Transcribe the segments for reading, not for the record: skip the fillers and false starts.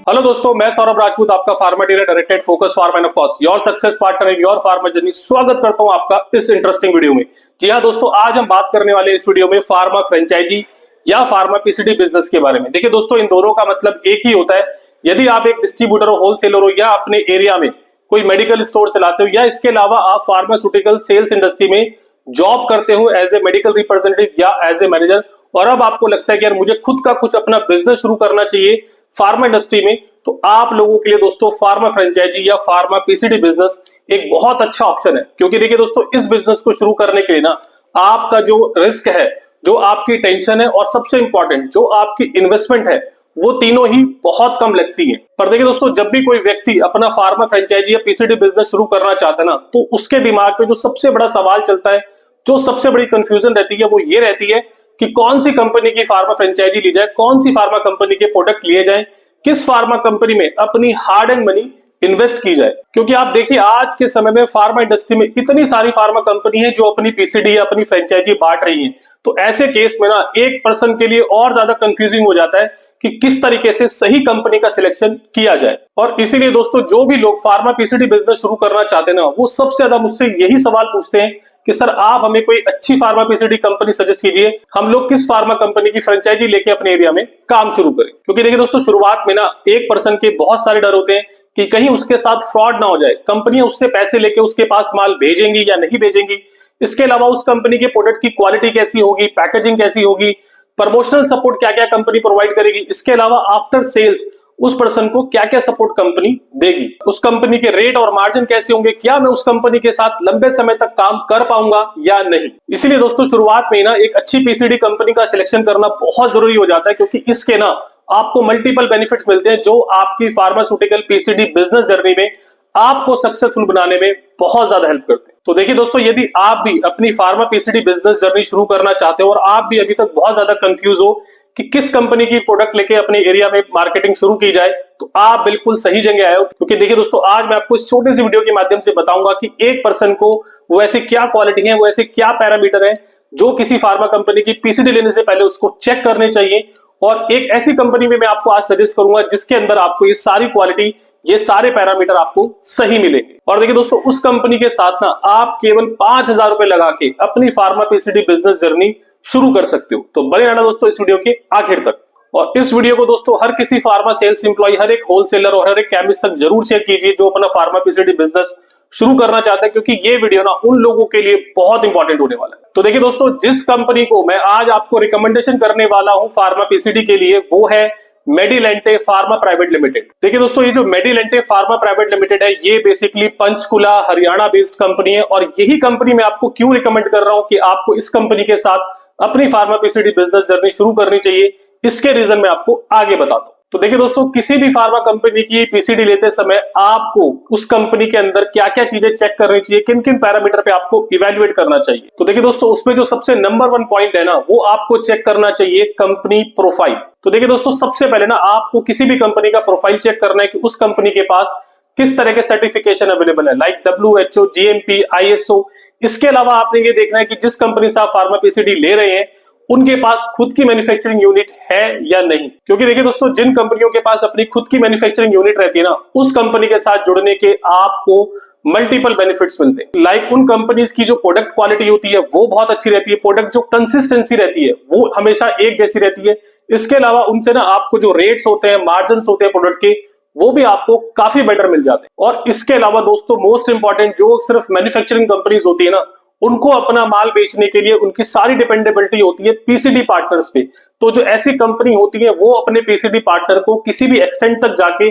Hello दोस्तों, मैं सौरभ राजपूत, आपका pharma dealer directed focus pharma end of course your success partner in your pharma journey. स्वागत करता हूं आपका इस इंटरेस्टिंग वीडियो में। जी हां दोस्तों, आज हम बात करने वाले इस वीडियो में फार्मा फ्रेंचाइजी या फार्मा पीसीडी बिजनेस के बारे में। देखिए दोस्तों, इन दोनों का मतलब एक ही होता है। यदि आप एक डिस्ट्रीब्यूटर हो, होलसेलर हो या अपने एरिया में कोई मेडिकल स्टोर चलाते हो या इसके अलावा आप फार्मास्यूटिकल सेल्स इंडस्ट्री में जॉब करते हो एज ए मेडिकल रिप्रेजेंटेटिव या एज ए मैनेजर, और अब आपको लगता है कि यार मुझे खुद का कुछ अपना बिजनेस शुरू करना चाहिए फार्मा इंडस्ट्री में, तो आप लोगों के लिए दोस्तों फार्मा फ्रेंचाइजी या फार्मा पीसीडी बिजनेस एक बहुत अच्छा ऑप्शन है। क्योंकि देखिए दोस्तों, इस बिजनेस को शुरू करने के लिए ना आपका जो रिस्क है, जो आपकी टेंशन है और सबसे इंपॉर्टेंट जो आपकी इन्वेस्टमेंट है, वो तीनों ही बहुत कम लगती है। पर देखिए दोस्तों, जब भी कोई व्यक्ति अपना फार्मा फ्रेंचाइजी या पीसीडी बिजनेस शुरू करना चाहता है ना, तो उसके दिमाग में जो सबसे बड़ा सवाल चलता है, जो सबसे बड़ी कंफ्यूजन रहती है, वो ये रहती है कि कौन सी कंपनी की फार्मा फ्रेंचाइजी ली जाए, कौन सी फार्मा कंपनी के प्रोडक्ट लिए जाए, किस फार्मा कंपनी में अपनी हार्ड एंड मनी इन्वेस्ट की जाए। क्योंकि आप देखिए, आज के समय में फार्मा इंडस्ट्री में इतनी सारी फार्मा कंपनी है जो अपनी पीसीडी या अपनी फ्रेंचाइजी बांट रही है। तो ऐसे केस में ना एक पर्सन के लिए और ज्यादा कंफ्यूजिंग हो जाता है कि किस तरीके से सही कंपनी का सिलेक्शन किया जाए। और इसीलिए दोस्तों, जो भी लोग फार्मा पीसीडी बिजनेस शुरू करना चाहते हैं ना, वो सबसे ज्यादा मुझसे यही सवाल पूछते हैं कि सर आप हमें कोई अच्छी फार्मा पीसीडी कंपनी सजेस्ट कीजिए, हम लोग किस फार्मा कंपनी की फ्रेंचाइजी लेके अपने एरिया में काम शुरू करें। क्योंकि देखिए दोस्तों, शुरुआत में ना एक पर्सन के बहुत सारे डर होते हैं कि कहीं उसके साथ फ्रॉड ना हो जाए, कंपनियां उससे पैसे लेके उसके पास माल भेजेंगी या नहीं भेजेंगी। इसके अलावा उस कंपनी के प्रोडक्ट की क्वालिटी कैसी होगी, पैकेजिंग कैसी होगी, प्रमोशनल सपोर्ट क्या क्या कंपनी प्रोवाइड करेगी, इसके अलावा आफ्टर सेल्स उस पर्सन को क्या क्या सपोर्ट कंपनी देगी, उस कंपनी के रेट और मार्जिन कैसे होंगे, क्या मैं उस कंपनी के साथ लंबे समय तक काम कर पाऊंगा या नहीं। इसीलिए दोस्तों, शुरुआत में ना एक अच्छी पीसीडी कंपनी का सिलेक्शन करना बहुत जरूरी हो जाता है। क्योंकि इसके ना आपको मल्टीपल बेनिफिट्स मिलते हैं जो आपकी फार्मास्यूटिकल पीसीडी बिजनेस जर्नी में आपको सक्सेसफुल बनाने में बहुत ज्यादा हेल्प करते हैं। तो देखिए दोस्तों, यदि आप भी अपनी फार्मा पीसीडी बिजनेस जर्नी शुरू करना चाहते हो और आप भी अभी तक बहुत ज्यादा कंफ्यूज हो कि किस कंपनी की प्रोडक्ट लेके अपने एरिया में मार्केटिंग शुरू की जाए, तो आप बिल्कुल सही जगह आए हो। क्योंकि देखिए दोस्तों, आज मैं आपको इस छोटी सी वीडियो के माध्यम से बताऊंगा कि एक पर्सन को वो ऐसी क्या क्वालिटी है, वो ऐसे क्या पैरामीटर है जो किसी फार्मा कंपनी की पीसीडी लेने से पहले उसको चेक करने चाहिए। और एक ऐसी कंपनी में मैं आपको आज सजेस्ट करूंगा जिसके अंदर आपको ये सारी क्वालिटी, ये सारे पैरामीटर आपको सही मिलेंगे। और देखिए दोस्तों, उस कंपनी के साथ ना आप केवल 5,000 रुपए लगा के अपनी फार्मा पीसीडी बिजनेस जर्नी शुरू कर सकते हो। तो बने रहना दोस्तों इस वीडियो के आखिर तक। और इस वीडियो को दोस्तों हर किसी फार्मा सेल्स एम्प्लॉय, हर एक होलसेलर और हर एक केमिस्ट तक जरूर शेयर कीजिए जो अपना फार्मा पीसीडी बिजनेस शुरू करना चाहता है। क्योंकि ये वीडियो ना उन लोगों के लिए बहुत इंपॉर्टेंट होने वाला है। तो देखिए दोस्तों, जिस कंपनी को मैं आज आपको रिकमेंडेशन करने वाला हूं फार्मा पीसीडी के लिए, वो है मेडिलेंटे फार्मा प्राइवेट लिमिटेड। देखिए दोस्तों, ये जो मेडिलेंटे फार्मा प्राइवेट लिमिटेड है, ये basically Panchkula Haryana based company है। और यही कंपनी मैं आपको क्यों रिकमेंड कर रहा हूं कि आपको इस कंपनी के साथ अपनी फार्मा पीसीडी बिजनेस जर्नी शुरू करनी चाहिए, इसके रीजन मैं आपको आगे बताता हूं। तो देखिए दोस्तों, किसी भी फार्मा कंपनी की पीसीडी लेते समय आपको उस कंपनी के अंदर क्या क्या चीजें चेक करनी चाहिए, किन किन पैरामीटर पे आपको इवेल्युएट करना चाहिए। तो देखिए दोस्तों, उसमें जो सबसे नंबर 1 पॉइंट है ना, वो आपको चेक करना चाहिए कंपनी प्रोफाइल। तो देखिए दोस्तों, सबसे पहले ना आपको किसी भी कंपनी का प्रोफाइल चेक करना है कि उस कंपनी के पास किस तरह के सर्टिफिकेशन अवेलेबल है, लाइक WHO, GMP, ISO। इसके अलावा आपने ये देखना है कि जिस कंपनी से आप फार्मा पीसीडी ले रहे हैं उनके पास खुद की मैन्युफैक्चरिंग यूनिट है या नहीं। क्योंकि देखिए दोस्तों, जिन कंपनियों के पास अपनी खुद की मैन्युफैक्चरिंग यूनिट रहती है ना, उस कंपनी के साथ जुड़ने के आपको मल्टीपल बेनिफिट्स मिलते हैं। लाइक उन कंपनीज की जो प्रोडक्ट क्वालिटी होती है वो बहुत अच्छी रहती है, प्रोडक्ट जो कंसिस्टेंसी रहती है वो हमेशा एक जैसी रहती है। इसके अलावा उनसे ना आपको जो रेट्स होते हैं, मार्जिन होते हैं प्रोडक्ट के, वो भी आपको काफी बेटर मिल जाते हैं। और इसके अलावा दोस्तों, मोस्ट इंपॉर्टेंट, जो सिर्फ मैन्युफैक्चरिंग कंपनीज होती है ना, उनको अपना माल बेचने के लिए उनकी सारी डिपेंडेबिलिटी होती है पीसीडी पार्टनर्स पे। तो जो ऐसी कंपनी होती है वो अपने पीसीडी पार्टनर को किसी भी एक्सटेंट तक जाके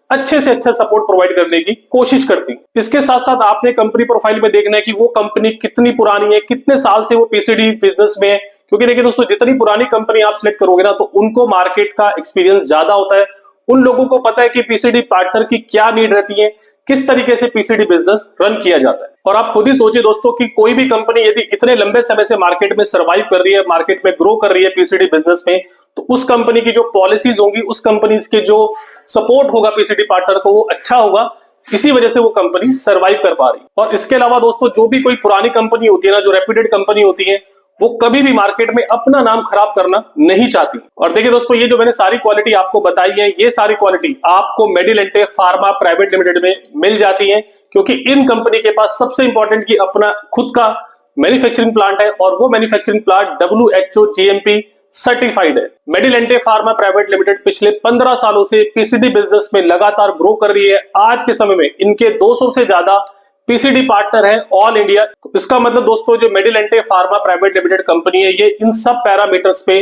अच्छे से अच्छा सपोर्ट प्रोवाइड करने की कोशिश करती है। इसके साथ साथ आपने कंपनी प्रोफाइल में देखना है कि वो कंपनी कितनी पुरानी है, कितने साल से वो पीसीडी बिजनेस में है। क्योंकि देखिए दोस्तों, जितनी पुरानी कंपनी आप सिलेक्ट करोगे ना, तो उनको मार्केट का एक्सपीरियंस ज्यादा होता है। उन लोगों को पता है कि पीसीडी पार्टनर की क्या नीड रहती है, किस तरीके से पीसीडी बिजनेस रन किया जाता है। और आप खुद ही सोचिए दोस्तों कि कोई भी कंपनी यदि इतने लंबे समय से मार्केट में सर्वाइव कर रही है, मार्केट में ग्रो कर रही है पीसीडी बिजनेस में, तो उस कंपनी की जो पॉलिसीज होंगी, उस कंपनी के जो सपोर्ट होगा पीसीडी पार्टनर को, वो अच्छा होगा। इसी वजह से वो कंपनी सर्वाइव कर पा रही है। और इसके अलावा दोस्तों, जो भी कोई पुरानी कंपनी होती है ना, जो रेप्यूटेड कंपनी होती है, वो कभी भी मार्केट में अपना नाम खराब करना नहीं चाहती। और देखिए दोस्तों, ये जो मैंने सारी क्वालिटी आपको बताई है, ये सारी क्वालिटी आपको मेडिलेंटे फार्मा प्राइवेट लिमिटेड में मिल जाती है, क्योंकि इन कंपनी के पास सबसे इंपॉर्टेंट की अपना खुद का मैन्युफैक्चरिंग प्लांट है और वो manufacturing plant WHO GMP certified है। मेडिलेंटे फार्मा प्राइवेट लिमिटेड पिछले 15 सालों से पीसीडी बिजनेस में लगातार ग्रो कर रही है। आज के समय में इनके 200 से ज्यादा पीसीडी पार्टनर है ऑल इंडिया। इसका मतलब दोस्तों, जो मेडिलेंटे फार्मा प्राइवेट लिमिटेड कंपनी है, ये इन सब पैरामीटर्स पे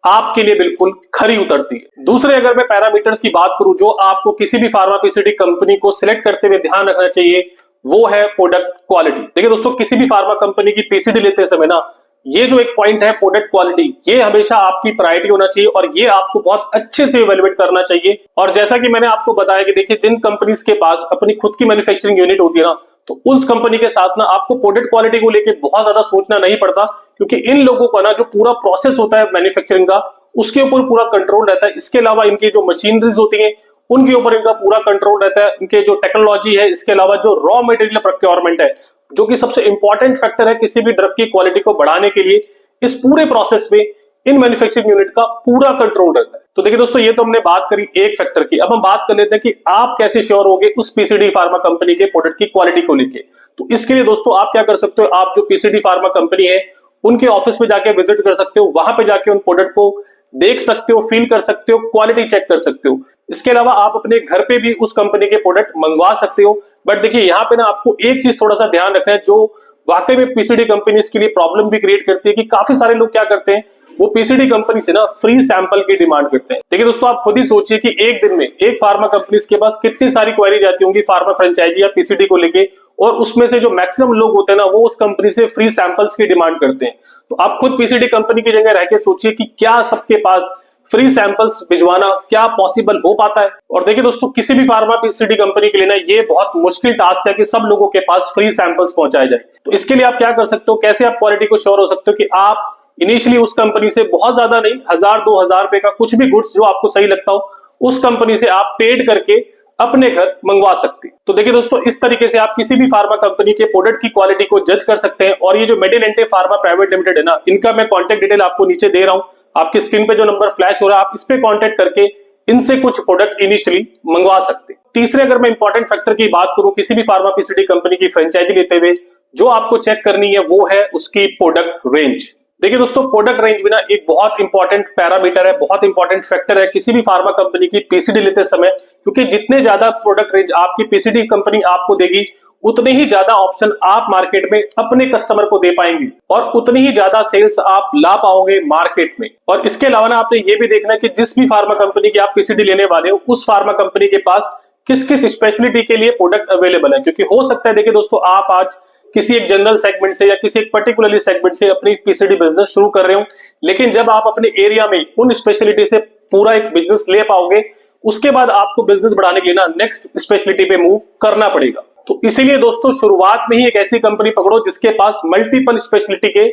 आपके लिए बिल्कुल खरी उतरती है। दूसरे अगर मैं पैरामीटर्स की बात करूं जो आपको किसी भी फार्मा पीसीडी कंपनी को सिलेक्ट करते हुए ध्यान रखना चाहिए, वो है प्रोडक्ट क्वालिटी। देखिए दोस्तों, किसी भी फार्मा कंपनी की पीसीडी लेते समय ना, ये जो एक पॉइंट है प्रोडक्ट क्वालिटी, ये हमेशा आपकी प्रायोरिटी होना चाहिए और ये आपको बहुत अच्छे से इवैल्यूएट करना चाहिए। और जैसा कि मैंने आपको बताया कि देखिए, जिन कंपनीज के पास अपनी खुद की मैन्युफैक्चरिंग यूनिट होती है ना, तो उस कंपनी के साथ ना आपको प्रोडक्ट क्वालिटी को लेकर बहुत ज्यादा सोचना नहीं पड़ता, क्योंकि इन लोगों का ना जो पूरा प्रोसेस होता है मैन्युफैक्चरिंग का, उसके ऊपर पूरा कंट्रोल रहता है। इसके अलावा इनकी जो मशीनरीज होती हैं, उनके ऊपर इनका पूरा कंट्रोल रहता है। इनके जो टेक्नोलॉजी है, इसके अलावा जो रॉ मटेरियल प्रोक्योरमेंट है, जो कि सबसे इंपॉर्टेंट फैक्टर है किसी भी ड्रग की क्वालिटी को बढ़ाने के लिए, इस पूरे प्रोसेस में इन मैन्युफैक्चरिंग यूनिट का पूरा कंट्रोल रहता है। तो देखिए दोस्तों, ये तो हमने बात करी एक फैक्टर की। अब हम बात कर लेते हैं कि आप कैसे श्योर होगे उस पीसीडी फार्मा कंपनी के प्रोडक्ट की क्वालिटी को लेके। तो इसके लिए दोस्तों आप क्या कर सकते हो, आप जो पीसीडी फार्मा कंपनी है उनके ऑफिस में जाके विजिट कर सकते हो, वहां पे जाके उन प्रोडक्ट को देख सकते हो, फील कर सकते हो, क्वालिटी चेक कर सकते हो। इसके अलावा आप अपने घर पे भी उस कंपनी के प्रोडक्ट मंगवा सकते हो। बट देखिए, यहाँ पे ना आपको एक चीज थोड़ा सा ध्यान रखना है, जो वाकई में पीसीडी कंपनीज के लिए प्रॉब्लम भी क्रिएट करती है कि काफी सारे लोग क्या करते हैं, वो पीसीडी कंपनी से ना फ्री सैंपल की डिमांड करते हैं। देखिए दोस्तों, आप खुद ही सोचिए कि एक दिन में एक फार्मा कंपनीज के पास कितनी सारी क्वेरी जाती होंगी फार्मा फ्रेंचाइजी या पीसीडी को लेके, और उसमें से जो मैक्सिमम लोग होते हैं ना, वो उस कंपनी से फ्री सैंपल्स की डिमांड करते हैं। तो आप खुद पीसीडी कंपनी की जगह रह के सोचिए कि क्या सबके पास फ्री सैंपल्स भिजवाना क्या पॉसिबल हो पाता है। और देखिए दोस्तों, किसी भी फार्मा पीसीडी कंपनी के लिए ना ये बहुत मुश्किल टास्क है कि सब लोगों के पास फ्री सैंपल्स पहुंचाए जाए। तो इसके लिए आप क्या कर सकते हो, कैसे आप क्वालिटी को श्योर हो सकते हो कि आप इनिशियली उस कंपनी से बहुत ज्यादा नहीं, 1000-2000 रुपए का कुछ भी गुड्स जो आपको सही लगता हो, उस कंपनी से आप पेड करके अपने घर मंगवा सकते हैं। तो देखिए दोस्तों, इस तरीके से आप किसी भी फार्मा कंपनी के प्रोडक्ट की क्वालिटी को जज कर सकते हैं। और ये जो मेडिलेंटे फार्मा प्राइवेट लिमिटेड है ना, इनका मैं कॉन्टैक्ट डिटेल आपको नीचे दे रहा हूं, आपकी स्क्रीन पे जो नंबर फ्लैश हो रहा है, आप इस पे कॉन्टैक्ट करके इनसे कुछ प्रोडक्ट इनिशियली मंगवा सकते हैं। तीसरे अगर मैं इंपॉर्टेंट फैक्टर की बात करूं, किसी भी फार्मा पीसीडी कंपनी की फ्रेंचाइजी लेते हुए जो आपको चेक करनी है, वो है उसकी प्रोडक्ट रेंज। देखिए दोस्तों, प्रोडक्ट रेंज भी ना एक बहुत इंपॉर्टेंट पैरामीटर है, बहुत इंपॉर्टेंट फैक्टर है किसी भी फार्मा कंपनी की पीसीडी लेते समय, क्योंकि जितने ज्यादा प्रोडक्ट रेंज आपकी पीसीडी कंपनी आपको देगी, उतने ही ज्यादा ऑप्शन आप मार्केट में अपने कस्टमर को दे पाएंगे और उतनी ही ज्यादा सेल्स आप ला पाओगे मार्केट में। और इसके अलावा ना आपने ये भी देखना है कि जिस भी फार्मा कंपनी की आप पीसीडी लेने वाले हो, उस फार्मा कंपनी के पास किस किस स्पेशलिटी के लिए प्रोडक्ट अवेलेबल है। क्योंकि हो सकता है, देखिए दोस्तों, आप आज किसी एक जनरल सेगमेंट से या किसी एक पर्टिकुलरली सेगमेंट से अपनी पीसीडी बिजनेस शुरू कर रहे हो, लेकिन जब आप अपने एरिया में उन स्पेशलिटी से पूरा एक बिजनेस ले पाओगे, उसके बाद आपको बिजनेस बढ़ाने के लिए ना नेक्स्ट स्पेशलिटी पे मूव करना पड़ेगा। तो इसीलिए दोस्तों, शुरुआत में ही एक ऐसी कंपनी पकड़ो जिसके पास मल्टीपल स्पेशलिटी के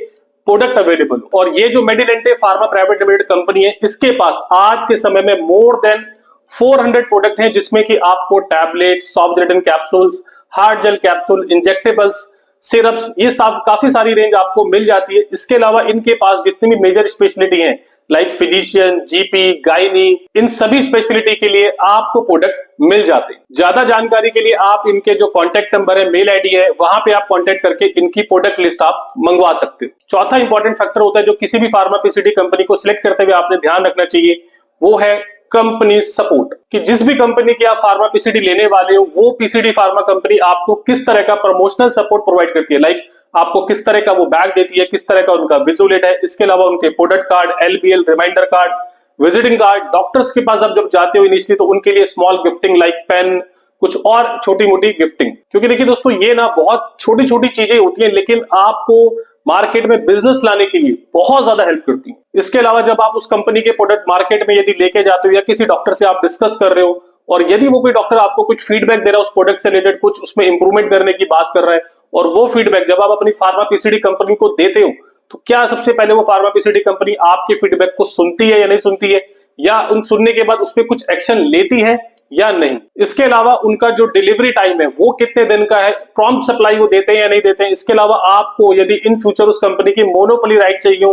प्रोडक्ट अवेलेबल हो। और ये जो मेडिलेंटे फार्मा प्राइवेट लिमिटेड कंपनी है, इसके पास आज के समय में मोर देन 400 प्रोडक्ट हैं, जिसमें कि आपको tablet, soft gelatin capsules, hard gel capsule, injectables, syrups, ये सब काफी सारी रेंज आपको मिल जाती है। इसके अलावा इनके पास जितनी भी मेजर स्पेशलिटी हैं, लाइक फिजिशियन, जीपी, गायनी, इन सभी स्पेशलिटी के लिए आपको प्रोडक्ट मिल जाते हैं। ज्यादा जानकारी के लिए आप इनके जो कॉन्टैक्ट नंबर है, मेल आईडी है, वहां पे आप कॉन्टैक्ट करके इनकी प्रोडक्ट लिस्ट आप मंगवा सकते हो। चौथा इंपॉर्टेंट फैक्टर होता है जो किसी भी फार्मा पीसीडी कंपनी को सिलेक्ट करते हुए आपने ध्यान रखना चाहिए, वो है कंपनी सपोर्ट। कि जिस भी कंपनी की आप फार्मा पीसीडी लेने वाले हो, वो पीसीडी फार्मा कंपनी आपको किस तरह का प्रमोशनल सपोर्ट प्रोवाइड करती है, लाइक आपको किस तरह का वो बैग देती है, किस तरह का उनका विजुलेट है, इसके अलावा उनके product card, LBL, reminder card, visiting card, doctors के पास आप जब जाते हो इनिशियली, तो उनके लिए स्मॉल गिफ्टिंग लाइक पेन, कुछ और छोटी मोटी गिफ्टिंग। क्योंकि देखिए दोस्तों, ये ना बहुत छोटी छोटी चीजें होती हैं, लेकिन आपको मार्केट में बिजनेस लाने के लिए बहुत ज्यादा हेल्प करती है। इसके अलावा जब आप उस कंपनी के प्रोडक्ट मार्केट में यदि लेके जाते हो या किसी डॉक्टर से आप डिस्कस कर रहे हो, और यदि वो कोई डॉक्टर आपको कुछ फीडबैक दे रहा है उस प्रोडक्ट से रिलेटेड, कुछ उसमें इंप्रूवमेंट करने की बात कर रहा है, और वो फीडबैक जब आप अपनी फार्मा पीसीडी कंपनी को देते हो, तो क्या सबसे पहले वो फार्मा पीसीडी कंपनी आपके फीडबैक को सुनती है या नहीं सुनती है, या उन सुनने के बाद उस पर कुछ एक्शन लेती है या नहीं। इसके अलावा उनका जो डिलीवरी टाइम है वो कितने दिन का है, प्रॉम्प्ट सप्लाई वो देते हैं या नहीं देते हैं। इसके अलावा आपको यदि इन फ्यूचर उस कंपनी की मोनोपोली राइट चाहिए हो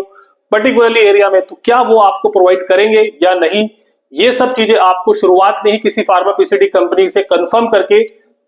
पर्टिकुलरली एरिया में, तो क्या वो आपको प्रोवाइड करेंगे या नहीं। ये सब चीजें आपको शुरुआत में ही किसी फार्मा पीसीडी कंपनी से कंफर्म करके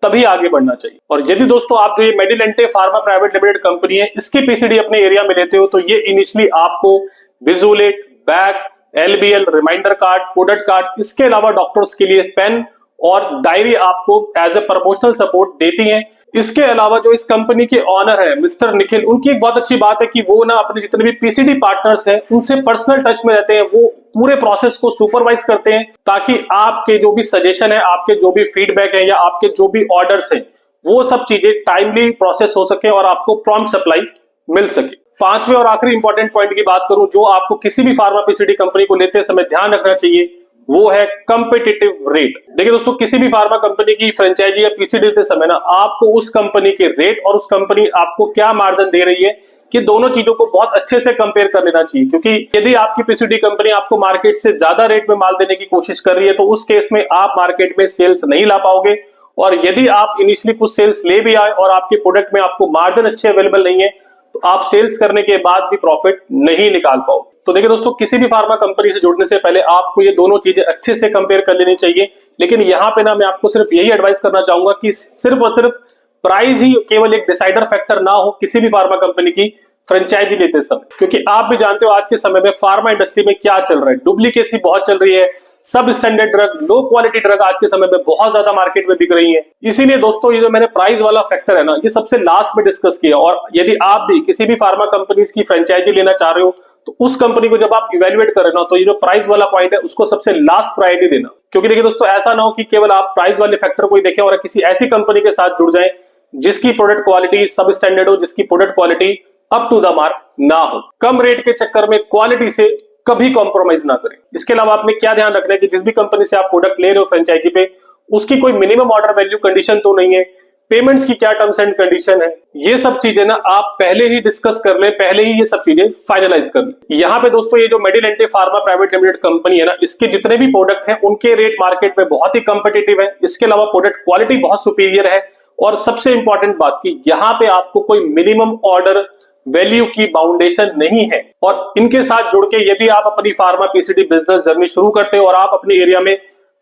तभी आगे बढ़ना चाहिए। और यदि दोस्तों आप जो ये मेडिलेंटे फार्मा प्राइवेट लिमिटेड कंपनी है इसकी पीसीडी अपने एरिया में लेते हो, तो ये इनिशियली आपको विजुलेट, bag, LBL, reminder card, product card, इसके अलावा डॉक्टर्स के लिए पेन और डायरी आपको एज ए प्रमोशनल सपोर्ट देती हैं। इसके अलावा जो इस कंपनी के ऑनर है मिस्टर निखिल, उनकी एक बहुत अच्छी बात है कि वो ना अपने जितने भी पीसीडी पार्टनर्स हैं उनसे पर्सनल टच में रहते हैं, वो पूरे प्रोसेस को सुपरवाइज करते हैं ताकि आपके जो भी सजेशन है, आपके जो भी फीडबैक है या आपके जो भी ऑर्डर्स हैं वो सब चीजें टाइमली प्रोसेस हो सके और आपको प्रॉम्प्ट सप्लाई मिल सके। पांचवें और आखिरी इंपॉर्टेंट पॉइंट की बात करूं जो आपको किसी भी फार्मा पीसीडी कंपनी को लेते समय ध्यान रखना चाहिए, वो है कम्पिटिटिव रेट। देखिए दोस्तों, किसी भी फार्मा कंपनी की फ्रेंचाइजी या पीसीडी लेते समय ना आपको उस कंपनी के रेट और उस कंपनी आपको क्या मार्जिन दे रही है कि दोनों चीजों को बहुत अच्छे से कंपेयर कर लेना चाहिए। क्योंकि यदि आपकी पीसीडी कंपनी आपको मार्केट से ज्यादा रेट में माल देने की कोशिश कर रही है तो उस केस में आप मार्केट में सेल्स नहीं ला पाओगे। और यदि आप इनिशियली कुछ सेल्स ले भी आए और आपके प्रोडक्ट में आपको मार्जिन अच्छे अवेलेबल नहीं है तो आप सेल्स करने के बाद भी प्रॉफिट नहीं निकाल पाओ। तो देखिए दोस्तों, किसी भी फार्मा कंपनी से जुड़ने से पहले आपको ये दोनों चीजें अच्छे से कंपेयर कर लेनी चाहिए। लेकिन यहाँ पे ना मैं आपको सिर्फ यही एडवाइस करना चाहूंगा कि सिर्फ और सिर्फ प्राइस ही केवल एक डिसाइडर फैक्टर ना हो किसी भी फार्मा कंपनी की फ्रेंचाइजी लेते समय। क्योंकि आप भी जानते हो आज के समय में फार्मा इंडस्ट्री में क्या चल रहा है, डुप्लीकेसी बहुत चल रही है, सब standard drug, low quality drug आज के समय में बहुत ज्यादा मार्केट में बिक रही है। इसीलिए दोस्तों ये जो मैंने प्राइस वाला फैक्टर है ना, ये सबसे लास्ट में डिस्कस किया। और यदि आप भी किसी भी फार्मा कंपनीज की फ्रेंचाइजी लेना चाह रहे हो तो उस कंपनी को जब आप इवेल्युएट कर रहे हो ना, तो ये जो प्राइस वाला पॉइंट है उसको सबसे लास्ट प्रायोरिटी देना। क्योंकि देखिए दोस्तों, ऐसा ना हो कि केवल आप प्राइस वाले फैक्टर को ही देखें और किसी ऐसी कंपनी के साथ जुड़ जाए जिसकी प्रोडक्ट क्वालिटी सब स्टैंडर्ड हो, जिसकी product quality up to the mark ना हो। कम रेट के चक्कर में क्वालिटी से कभी कॉम्प्रोमाइज ना करें। इसके अलावा आपने क्या ध्यान रखना है कि जिस भी कंपनी से आप प्रोडक्ट ले रहे हो फ्रेंचाइजी पे, उसकी कोई मिनिमम ऑर्डर वैल्यू कंडीशन तो नहीं है, पेमेंट्स की क्या टर्म्स एंड कंडीशन है, ये सब चीजें ना आप पहले ही डिस्कस कर ले, पहले ही ये सब चीजें फाइनलाइज कर ले। यहाँ पे दोस्तों ये जो मेडिलेंटे फार्मा प्राइवेट लिमिटेड कंपनी है ना, इसके जितने भी प्रोडक्ट हैं उनके रेट मार्केट में बहुत ही कंपिटिटिव है। इसके अलावा प्रोडक्ट क्वालिटी बहुत सुपीरियर है और सबसे इंपॉर्टेंट बात की यहाँ पे आपको कोई मिनिमम ऑर्डर वैल्यू की बाउंडेशन नहीं है। और इनके साथ जुड़ के यदि आप अपनी फार्मा पीसीडी बिजनेस जर्नी शुरू करते हो और आप अपने एरिया में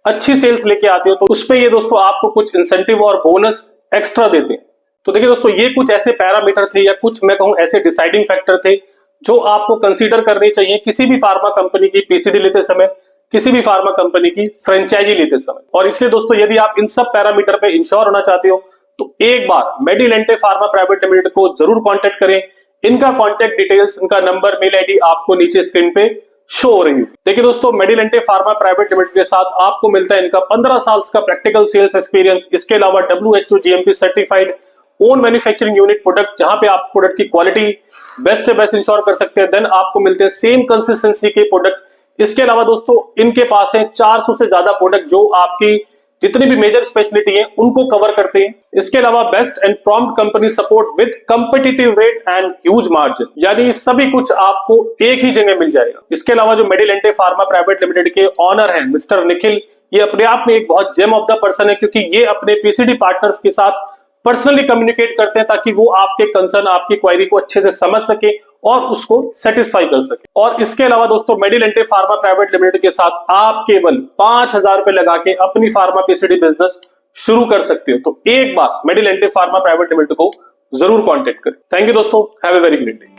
अच्छी सेल्स लेके आते हो तो उसपे ये दोस्तों आपको कुछ इंसेंटिव और बोनस एक्स्ट्रा देते हैं। तो देखिए दोस्तों, ये कुछ ऐसे पैरामीटर थे या कुछ मैं कहूं ऐसे डिसाइडिंग फैक्टर थे जो आपको कंसीडर करने चाहिए किसी भी फार्मा कंपनी की पीसीडी लेते समय, किसी भी फार्मा कंपनी की फ्रेंचाइजी लेते समय। और इसलिए दोस्तों, यदि आप इन सब पैरामीटर पे इंश्योर होना चाहते हो तो एक बार मेडिलेंटे फार्मा प्राइवेट लिमिटेड को जरूर कॉन्टेक्ट करें। इनका कॉन्टैक्ट डिटेल्स, इनका नंबर, मेल आईडी आपको नीचे स्क्रीन पे शो हो रही है। देखिए दोस्तों, मेडिलेंटे फार्मा प्राइवेट लिमिटेड के साथ आपको मिलता है इनका 15 साल का प्रैक्टिकल सेल्स एक्सपीरियंस। इसके अलावा WHO GMP certified own manufacturing unit product, जहां पे आप प्रोडक्ट की क्वालिटी बेस्ट से बेस्ट इंश्योर कर सकते हैं। देन आपको मिलते हैं सेम कंसिस्टेंसी के प्रोडक्ट। इसके अलावा दोस्तों इनके पास है 400 से ज्यादा प्रोडक्ट जो आपकी जितनी भी मेजर स्पेशलिटी है उनको कवर करते हैं। इसके अलावा best and prompt company support with competitive rate and huge margin, यानी सभी कुछ आपको एक ही जगह मिल जाएगा। इसके अलावा जो मेडिलेंटे फार्मा प्राइवेट लिमिटेड के ऑनर हैं मिस्टर निखिल, ये अपने आप में एक बहुत जेम ऑफ द पर्सन है, क्योंकि ये अपने पीसीडी पार्टनर्स के साथ पर्सनली कम्युनिकेट करते हैं ताकि वो आपके कंसर्न, आपकी क्वायरी को अच्छे से समझ सके और उसको सेटिस्फाई कर सके। और इसके अलावा दोस्तों, मेडिलेंटे फार्मा प्राइवेट लिमिटेड के साथ आप केवल 5,000 रुपए लगा के अपनी फार्मा पीसीडी बिजनेस शुरू कर सकते हो। तो एक बार मेडिलेंटे फार्मा प्राइवेट लिमिटेड को जरूर कॉन्टेक्ट करें। थैंक यू दोस्तों, have a very great day.